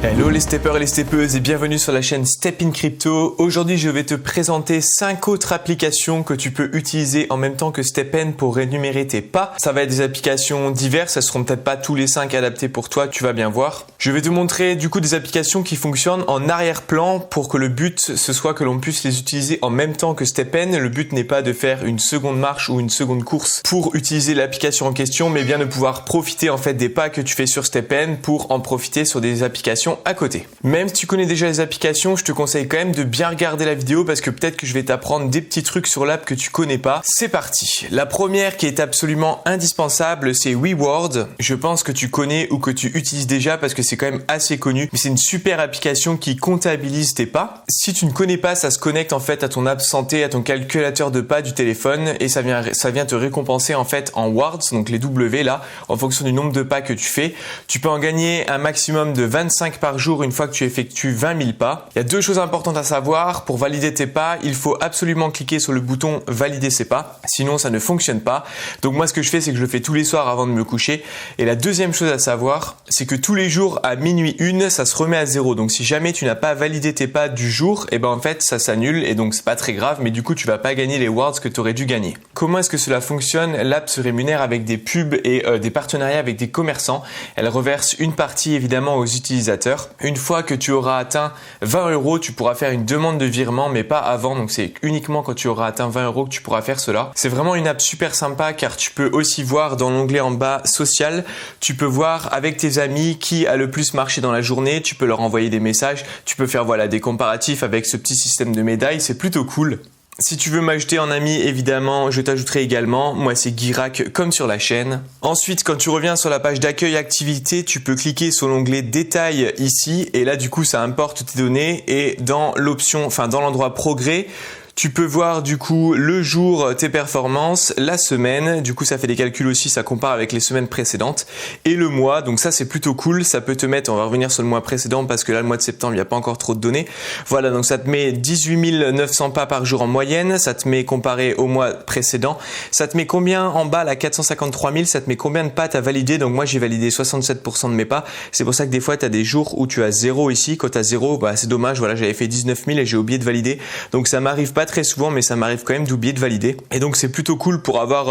Hello les steppers et les steppeuses et bienvenue sur la chaîne Step in Crypto. Aujourd'hui je vais te présenter 5 autres applications que tu peux utiliser en même temps que StepN pour rémunérer tes pas. Ça va être des applications diverses, elles seront peut-être pas tous les 5 adaptées pour toi, tu vas bien voir. Je vais te montrer du coup des applications qui fonctionnent en arrière-plan pour que le but ce soit que l'on puisse les utiliser en même temps que StepN. Le but n'est pas de faire une seconde marche ou une seconde course pour utiliser l'application en question, mais bien de pouvoir profiter en fait des pas que tu fais sur StepN pour en profiter sur des applications à côté. Même si tu connais déjà les applications, je te conseille quand même de bien regarder la vidéo parce que peut-être que je vais t'apprendre des petits trucs sur l'app que tu connais pas. C'est parti. La première qui est absolument indispensable, c'est Reward. Je pense que tu connais ou que tu utilises déjà parce que c'est quand même assez connu. Mais c'est une super application qui comptabilise tes pas. Si tu ne connais pas, ça se connecte en fait à ton app santé, à ton calculateur de pas du téléphone et ça vient te récompenser en fait en wards, donc les W là, en fonction du nombre de pas que tu fais. Tu peux en gagner un maximum de 25 par jour une fois que tu effectues 20 000 pas. Il y a deux choses importantes à savoir. Pour valider tes pas, il faut absolument cliquer sur le bouton valider ses pas. Sinon, ça ne fonctionne pas. Donc moi, ce que je fais, c'est que je le fais tous les soirs avant de me coucher. Et la deuxième chose à savoir, c'est que tous les jours à minuit 1, ça se remet à 0. Donc si jamais tu n'as pas validé tes pas du jour, et ben en fait, ça s'annule et donc c'est pas très grave. Mais du coup, tu vas pas gagner les wards que tu aurais dû gagner. Comment est-ce que cela fonctionne? L'app se rémunère avec des pubs et des partenariats avec des commerçants. Elle reverse une partie évidemment aux utilisateurs. Une fois que tu auras atteint 20 €, tu pourras faire une demande de virement, mais pas avant. Donc c'est uniquement quand tu auras atteint 20 € que tu pourras faire cela. C'est vraiment une app super sympa car tu peux aussi voir dans l'onglet en bas social, tu peux voir avec tes amis qui a le plus marché dans la journée. Tu peux leur envoyer des messages. Tu peux faire des comparatifs avec ce petit système de médailles. C'est plutôt cool. Si tu veux m'ajouter en ami, évidemment, je t'ajouterai également. Moi, c'est Guirac comme sur la chaîne. Ensuite, quand tu reviens sur la page d'accueil activité, tu peux cliquer sur l'onglet détails ici. Et là, du coup, ça importe tes données. Et dans l'option, dans l'endroit progrès, tu peux voir du coup le jour, tes performances, la semaine, du coup ça fait des calculs aussi, ça compare avec les semaines précédentes et le mois, donc ça c'est plutôt cool, ça peut te mettre, on va revenir sur le mois précédent parce que là le mois de septembre il n'y a pas encore trop de données, voilà donc ça te met 18 900 pas par jour en moyenne, ça te met comparé au mois précédent, ça te met combien en bas là 453 000, ça te met combien de pas t'as validé, donc moi j'ai validé 67% de mes pas, c'est pour ça que des fois tu as des jours où tu as 0 ici, quand tu as 0 c'est dommage, voilà j'avais fait 19 000 et j'ai oublié de valider, donc ça m'arrive pas très souvent mais ça m'arrive quand même d'oublier de valider et donc c'est plutôt cool pour avoir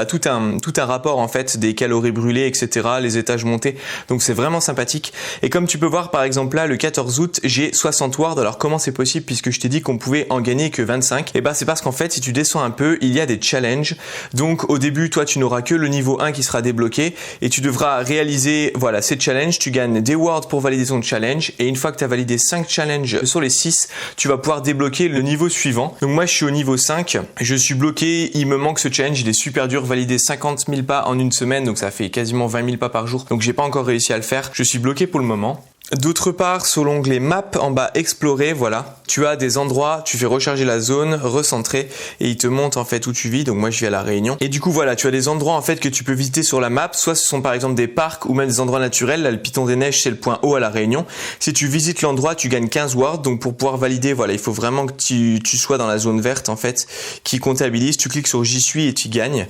tout un rapport en fait des calories brûlées etc, les étages montés, donc c'est vraiment sympathique et comme tu peux voir par exemple là le 14 août j'ai 60 wards. Alors comment c'est possible puisque je t'ai dit qu'on pouvait en gagner que 25? Et c'est parce qu'en fait si tu descends un peu il y a des challenges, donc au début toi tu n'auras que le niveau 1 qui sera débloqué et tu devras réaliser ces challenges, tu gagnes des wards pour valider ton challenge et une fois que tu as validé 5 challenges sur les 6 tu vas pouvoir débloquer le niveau suivant. Donc moi je suis au niveau 5, je suis bloqué, il me manque ce challenge, il est super dur, valider 50 000 pas en une semaine, donc ça fait quasiment 20 000 pas par jour, donc j'ai pas encore réussi à le faire, je suis bloqué pour le moment. D'autre part, sur l'onglet Map, en bas Explorer, voilà, tu as des endroits, tu fais recharger la zone, recentrer, et il te montre en fait où tu vis, donc moi je vis à La Réunion. Et du coup voilà, tu as des endroits en fait que tu peux visiter sur la map, soit ce sont par exemple des parcs ou même des endroits naturels, là le Piton des Neiges c'est le point haut à La Réunion. Si tu visites l'endroit, tu gagnes 15 wards, donc pour pouvoir valider, il faut vraiment que tu sois dans la zone verte en fait, qui comptabilise, tu cliques sur J'y suis et tu gagnes.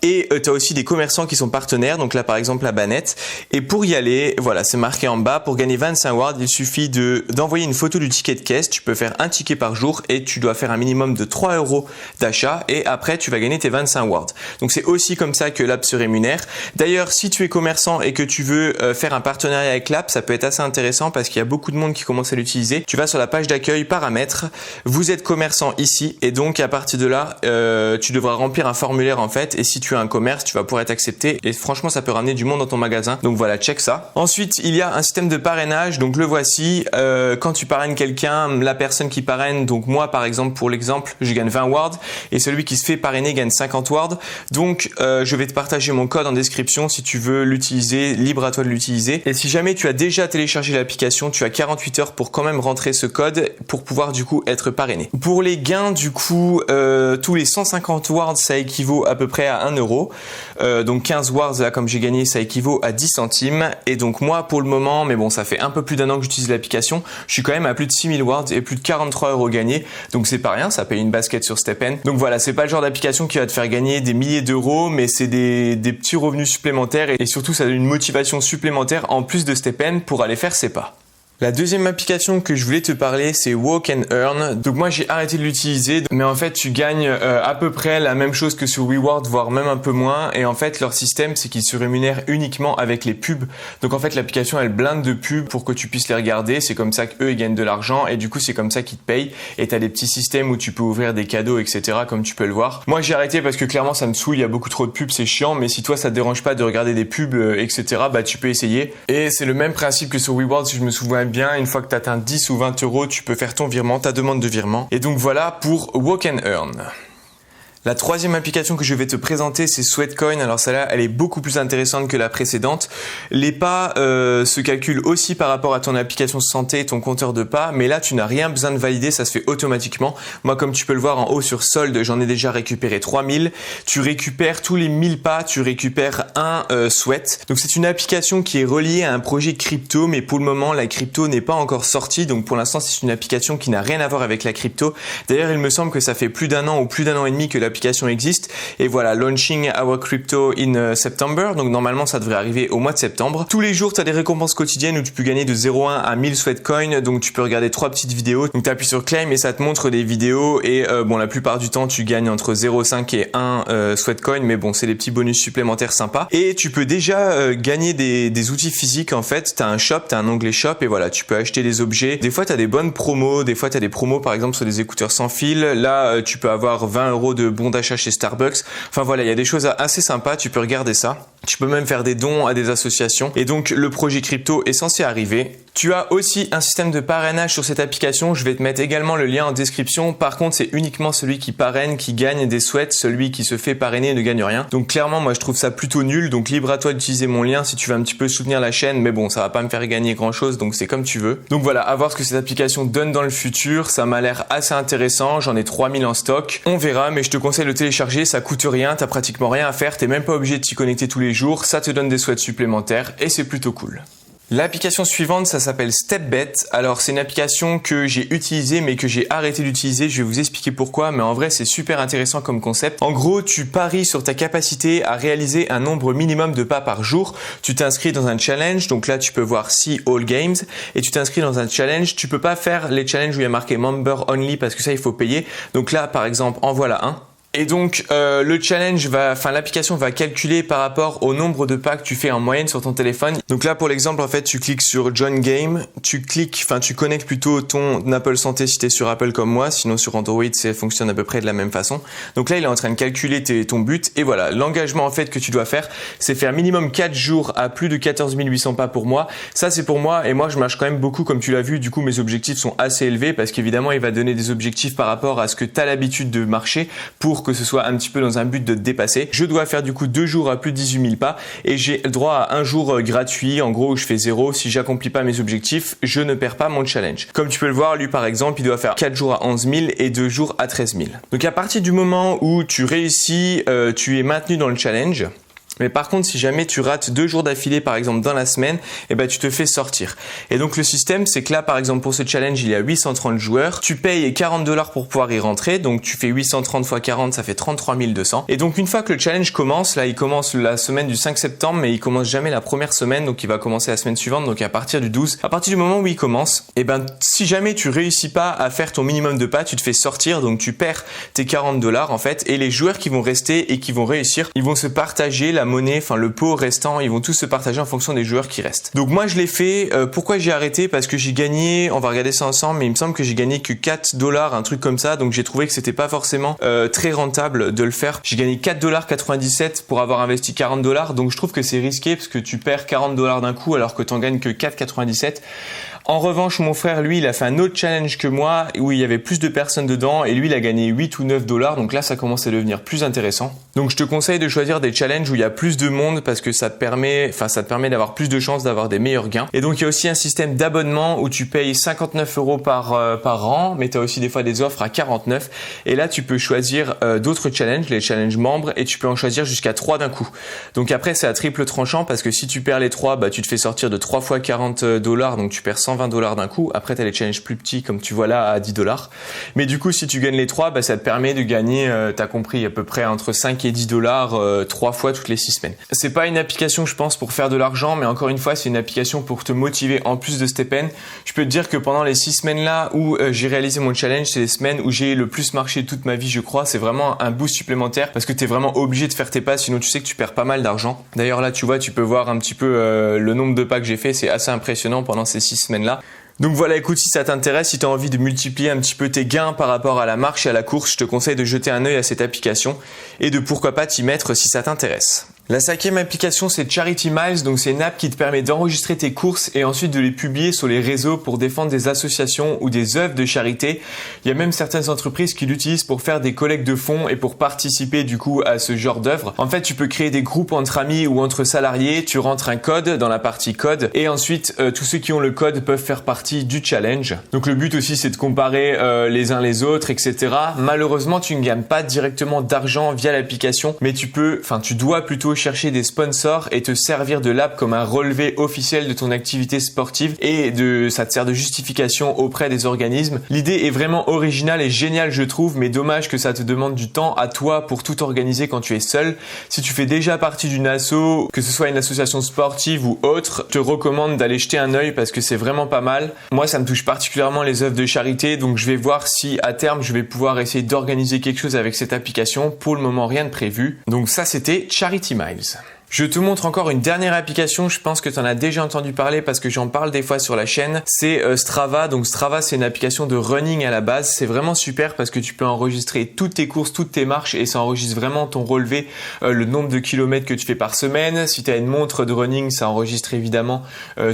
Et tu as aussi des commerçants qui sont partenaires, donc là par exemple la Banette, et pour y aller, voilà, c'est marqué en bas, pour gagner 25 wards, il suffit d'envoyer une photo du ticket de caisse, tu peux faire un ticket par jour et tu dois faire un minimum de 3 € d'achat et après tu vas gagner tes 25 wards. Donc c'est aussi comme ça que l'app se rémunère. D'ailleurs si tu es commerçant et que tu veux faire un partenariat avec l'app, ça peut être assez intéressant parce qu'il y a beaucoup de monde qui commence à l'utiliser. Tu vas sur la page d'accueil, paramètres, vous êtes commerçant ici et donc à partir de là tu devras remplir un formulaire en fait et si tu as un commerce tu vas pouvoir être accepté et franchement ça peut ramener du monde dans ton magasin. Donc voilà, check ça. Ensuite il y a un système de parrainage, donc le voici, quand tu parraines quelqu'un, la personne qui parraine, donc moi par exemple pour l'exemple je gagne 20 wards et celui qui se fait parrainer gagne 50 wards, donc je vais te partager mon code en description si tu veux l'utiliser, libre à toi de l'utiliser et si jamais tu as déjà téléchargé l'application tu as 48 heures pour quand même rentrer ce code pour pouvoir du coup être parrainé. Pour les gains du coup tous les 150 wards ça équivaut à peu près à 1 €, donc 15 wards là comme j'ai gagné ça équivaut à 10 centimes et donc moi pour le moment, mais bon ça fait un peu plus d'un an que j'utilise l'application, je suis quand même à plus de 6000 wards et plus de 43 € gagnés, donc c'est pas rien, ça paye une basket sur StepN. Donc voilà, c'est pas le genre d'application qui va te faire gagner des milliers d'euros, mais c'est des petits revenus supplémentaires et surtout ça donne une motivation supplémentaire en plus de StepN pour aller faire ses pas. La deuxième application que je voulais te parler, c'est Walk and Earn. Donc moi j'ai arrêté de l'utiliser, mais en fait tu gagnes à peu près la même chose que sur Reward, voire même un peu moins. Et en fait leur système c'est qu'ils se rémunèrent uniquement avec les pubs. Donc en fait l'application elle blinde de pubs pour que tu puisses les regarder. C'est comme ça qu'eux ils gagnent de l'argent et du coup c'est comme ça qu'ils te payent. Et t'as des petits systèmes où tu peux ouvrir des cadeaux, etc. comme tu peux le voir. Moi j'ai arrêté parce que clairement ça me saoule, il y a beaucoup trop de pubs, c'est chiant. Mais si toi ça te dérange pas de regarder des pubs, etc. bah tu peux essayer. Et c'est le même principe que sur Reward si je me souviens bien. Une fois que tu atteins 10 ou 20 euros, tu peux faire ton virement, ta demande de virement. Et donc voilà pour Walk and Earn. La troisième application que je vais te présenter, c'est Sweatcoin. Alors celle-là, elle est beaucoup plus intéressante que la précédente. Les pas se calculent aussi par rapport à ton application santé, ton compteur de pas, mais là, tu n'as rien besoin de valider, ça se fait automatiquement. Moi, comme tu peux le voir en haut sur solde, j'en ai déjà récupéré 3000. Tu récupères tous les 1000 pas, tu récupères un sweat. Donc c'est une application qui est reliée à un projet crypto, mais pour le moment, la crypto n'est pas encore sortie. Donc pour l'instant, c'est une application qui n'a rien à voir avec la crypto. D'ailleurs, il me semble que ça fait plus d'un an ou plus d'un an et demi que l'application existe et voilà, launching our crypto in September, donc normalement ça devrait arriver au mois de septembre. Tous les jours tu as des récompenses quotidiennes où tu peux gagner de 0,1 à 1000 Sweatcoin, donc tu peux regarder 3 petites vidéos, donc tu appuies sur claim et ça te montre des vidéos et bon la plupart du temps tu gagnes entre 0,5 et 1 Sweatcoin, mais bon c'est des petits bonus supplémentaires sympas et tu peux déjà gagner des outils physiques. En fait tu as un shop, tu as un onglet shop et voilà tu peux acheter des objets. Des fois tu as des bonnes promos, des fois tu as des promos par exemple sur des écouteurs sans fil, là tu peux avoir 20 euros de bons d'achat chez Starbucks. Enfin voilà, il y a des choses assez sympas, tu peux regarder ça. Tu peux même faire des dons à des associations. Et donc le projet crypto est censé arriver. Tu as aussi un système de parrainage sur cette application. Je vais te mettre également le lien en description. Par contre, c'est uniquement celui qui parraine qui gagne des sweats. Celui qui se fait parrainer ne gagne rien. Donc clairement, moi je trouve ça plutôt nul. Donc libre à toi d'utiliser mon lien si tu veux un petit peu soutenir la chaîne. Mais bon, ça va pas me faire gagner grand chose. Donc c'est comme tu veux. Donc voilà, à voir ce que cette application donne dans le futur. Ça m'a l'air assez intéressant. J'en ai 3000 en stock. On verra, mais je te conseille de le télécharger. Ça coûte rien. T'as pratiquement rien à faire. T'es même pas obligé de t'y connecter tous les jours. Ça te donne des sweats supplémentaires et c'est plutôt cool. L'application suivante, ça s'appelle StepBet. Alors c'est une application que j'ai utilisée mais que j'ai arrêté d'utiliser. Je vais vous expliquer pourquoi, mais en vrai c'est super intéressant comme concept. En gros, tu paries sur ta capacité à réaliser un nombre minimum de pas par jour. Tu t'inscris dans un challenge, donc là tu peux voir See All Games et tu t'inscris dans un challenge. Tu peux pas faire les challenges où il y a marqué Member Only parce que ça il faut payer. Donc là par exemple, en voilà un. Et donc le challenge l'application va calculer par rapport au nombre de pas que tu fais en moyenne sur ton téléphone. Donc là pour l'exemple en fait tu cliques sur Join Game, tu connectes plutôt ton Apple Santé si tu es sur Apple comme moi, sinon sur Android ça fonctionne à peu près de la même façon. Donc là il est en train de calculer ton but et voilà, l'engagement en fait que tu dois faire, c'est faire minimum 4 jours à plus de 14 800 pas pour mois. Ça c'est pour moi et moi je marche quand même beaucoup comme tu l'as vu, du coup mes objectifs sont assez élevés parce qu'évidemment il va donner des objectifs par rapport à ce que tu as l'habitude de marcher pour que ce soit un petit peu dans un but de te dépasser. Je dois faire du coup 2 jours à plus de 18 000 pas et j'ai le droit à un jour gratuit, en gros où je fais 0. Si j'accomplis pas mes objectifs, je ne perds pas mon challenge. Comme tu peux le voir, lui par exemple, il doit faire 4 jours à 11 000 et 2 jours à 13 000. Donc à partir du moment où tu réussis, tu es maintenu dans le challenge. Mais par contre, si jamais tu rates 2 jours d'affilée, par exemple dans la semaine, tu te fais sortir. Et donc le système, c'est que là, par exemple pour ce challenge, il y a 830 joueurs. Tu payes 40 $ pour pouvoir y rentrer. Donc tu fais 830 x 40, ça fait 33 200. Et donc une fois que le challenge commence, là il commence la semaine du 5 septembre, mais il commence jamais la première semaine. Donc il va commencer la semaine suivante, donc à partir du 12. À partir du moment où il commence, si jamais tu réussis pas à faire ton minimum de pas, tu te fais sortir. Donc tu perds tes 40 $ en fait. Et les joueurs qui vont rester et qui vont réussir, ils vont se partager la monnaie, le pot restant, ils vont tous se partager en fonction des joueurs qui restent. Donc moi je l'ai fait, pourquoi j'ai arrêté? Parce que j'ai gagné, on va regarder ça ensemble, mais il me semble que j'ai gagné que 4 $, un truc comme ça, donc j'ai trouvé que c'était pas forcément très rentable de le faire. J'ai gagné 4,97 $ pour avoir investi 40 $, donc je trouve que c'est risqué parce que tu perds 40 $ d'un coup alors que t'en gagnes que 4,97 $. En revanche, mon frère, lui, il a fait un autre challenge que moi où il y avait plus de personnes dedans et lui, il a gagné 8 ou 9 $. Donc là, ça commence à devenir plus intéressant. Donc je te conseille de choisir des challenges où il y a plus de monde parce que ça te permet d'avoir plus de chances d'avoir des meilleurs gains. Et donc il y a aussi un système d'abonnement où tu payes 59 € par an, mais tu as aussi des fois des offres à 49. Et là, tu peux choisir d'autres challenges, les challenges membres, et tu peux en choisir jusqu'à 3 d'un coup. Donc après, c'est à triple tranchant parce que si tu perds les 3, tu te fais sortir de 3 fois 40 $, donc tu perds 120 $120 d'un coup. Après, tu as les challenges plus petits comme tu vois là à $10. Mais du coup, si tu gagnes les 3, ça te permet de gagner, tu as compris, à peu près entre 5 et $10 3 fois toutes les 6 semaines. C'est pas une application, je pense, pour faire de l'argent, mais encore une fois, c'est une application pour te motiver en plus de StepN. Je peux te dire que pendant les 6 semaines là où j'ai réalisé mon challenge, c'est les semaines où j'ai le plus marché toute ma vie, je crois. C'est vraiment un boost supplémentaire parce que tu es vraiment obligé de faire tes pas, sinon tu sais que tu perds pas mal d'argent. D'ailleurs là, tu vois, tu peux voir un petit peu le nombre de pas que j'ai fait, c'est assez impressionnant pendant ces 6 semaines là. Donc voilà, écoute, si ça t'intéresse, si tu as envie de multiplier un petit peu tes gains par rapport à la marche et à la course, je te conseille de jeter un œil à cette application et de pourquoi pas t'y mettre si ça t'intéresse. La 5e application, c'est Charity Miles, donc c'est une app qui te permet d'enregistrer tes courses et ensuite de les publier sur les réseaux pour défendre des associations ou des œuvres de charité. Il y a même certaines entreprises qui l'utilisent pour faire des collectes de fonds et pour participer du coup à ce genre d'œuvre. En fait, tu peux créer des groupes entre amis ou entre salariés, tu rentres un code dans la partie code et ensuite tous ceux qui ont le code peuvent faire partie du challenge. Donc le but aussi, c'est de comparer les uns les autres, etc. Malheureusement, tu ne gagnes pas directement d'argent via l'application, mais tu dois plutôt chercher des sponsors et te servir de l'app comme un relevé officiel de ton activité sportive et ça te sert de justification auprès des organismes. L'idée est vraiment originale et géniale, je trouve, mais dommage que ça te demande du temps à toi pour tout organiser quand tu es seul. Si tu fais déjà partie d'une asso, que ce soit une association sportive ou autre, je te recommande d'aller jeter un œil parce que c'est vraiment pas mal. Moi, ça me touche particulièrement les œuvres de charité, donc je vais voir si à terme je vais pouvoir essayer d'organiser quelque chose avec cette application. Pour le moment, rien de prévu. Donc ça, c'était Charity Miles. Je te montre encore une dernière application, je pense que tu en as déjà entendu parler parce que j'en parle des fois sur la chaîne, c'est Strava. Donc Strava, c'est une application de running à la base, c'est vraiment super parce que tu peux enregistrer toutes tes courses, toutes tes marches et ça enregistre vraiment ton relevé, le nombre de kilomètres que tu fais par semaine. Si tu as une montre de running, ça enregistre évidemment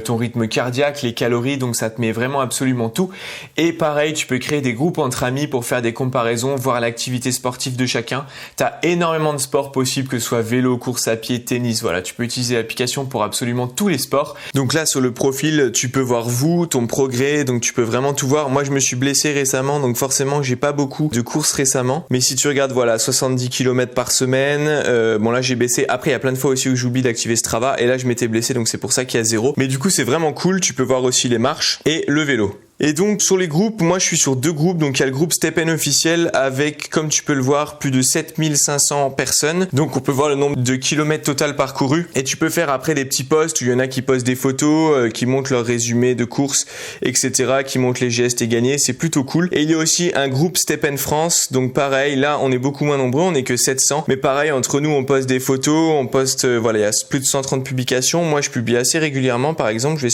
ton rythme cardiaque, les calories, donc ça te met vraiment absolument tout. Et pareil, tu peux créer des groupes entre amis pour faire des comparaisons, voir l'activité sportive de chacun. Tu as énormément de sports possibles, que ce soit vélo, course à pied, tennis. Voilà, tu peux utiliser l'application pour absolument tous les sports. Donc là, sur le profil, tu peux voir ton progrès, donc tu peux vraiment tout voir. Moi, je me suis blessé récemment, donc forcément, j'ai pas beaucoup de courses récemment. Mais si tu regardes, voilà, 70 km par semaine. Bon, là, j'ai baissé. Après, il y a plein de fois aussi où j'oublie d'activer Strava. Et là, je m'étais blessé, donc c'est pour ça qu'il y a 0. Mais du coup, c'est vraiment cool. Tu peux voir aussi les marches et le vélo. Et donc sur les groupes, moi je suis sur 2 groupes, donc il y a le groupe StepN officiel avec, comme tu peux le voir, plus de 7500 personnes. Donc on peut voir le nombre de kilomètres total parcourus et tu peux faire après des petits posts où il y en a qui postent des photos, qui montrent leur résumé de course, etc., qui montrent les gestes et gagnés, c'est plutôt cool. Et il y a aussi un groupe StepN France, donc pareil, là on est beaucoup moins nombreux, on est que 700, mais pareil, entre nous on poste des photos, on poste, voilà, il y a plus de 130 publications. Moi je publie assez régulièrement, par exemple,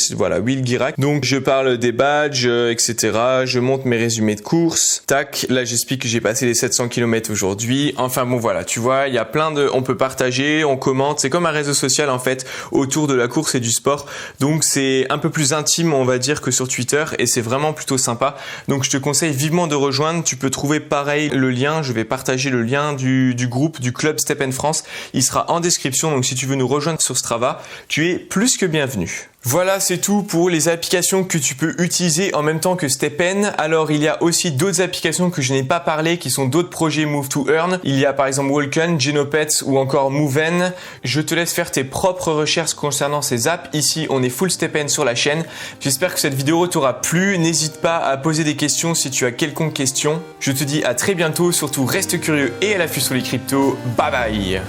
Will Guirac, donc je parle des badges, etc. Je monte mes résumés de courses. Tac, là j'explique que j'ai passé les 700 km aujourd'hui. Enfin bon voilà, tu vois, il y a on peut partager, on commente. C'est comme un réseau social en fait autour de la course et du sport. Donc c'est un peu plus intime on va dire que sur Twitter et c'est vraiment plutôt sympa. Donc je te conseille vivement de rejoindre. Tu peux trouver pareil le lien. Je vais partager le lien du groupe du club StepN France. Il sera en description. Donc si tu veux nous rejoindre sur Strava, tu es plus que bienvenu. Voilà, c'est tout pour les applications que tu peux utiliser en même temps que StepN. Alors, il y a aussi d'autres applications que je n'ai pas parlé, qui sont d'autres projets Move to Earn. Il y a par exemple Walken, Genopets ou encore Moven. Je te laisse faire tes propres recherches concernant ces apps. Ici, on est full StepN sur la chaîne. J'espère que cette vidéo t'aura plu. N'hésite pas à poser des questions si tu as quelconque question. Je te dis à très bientôt. Surtout, reste curieux et à l'affût sur les cryptos. Bye bye!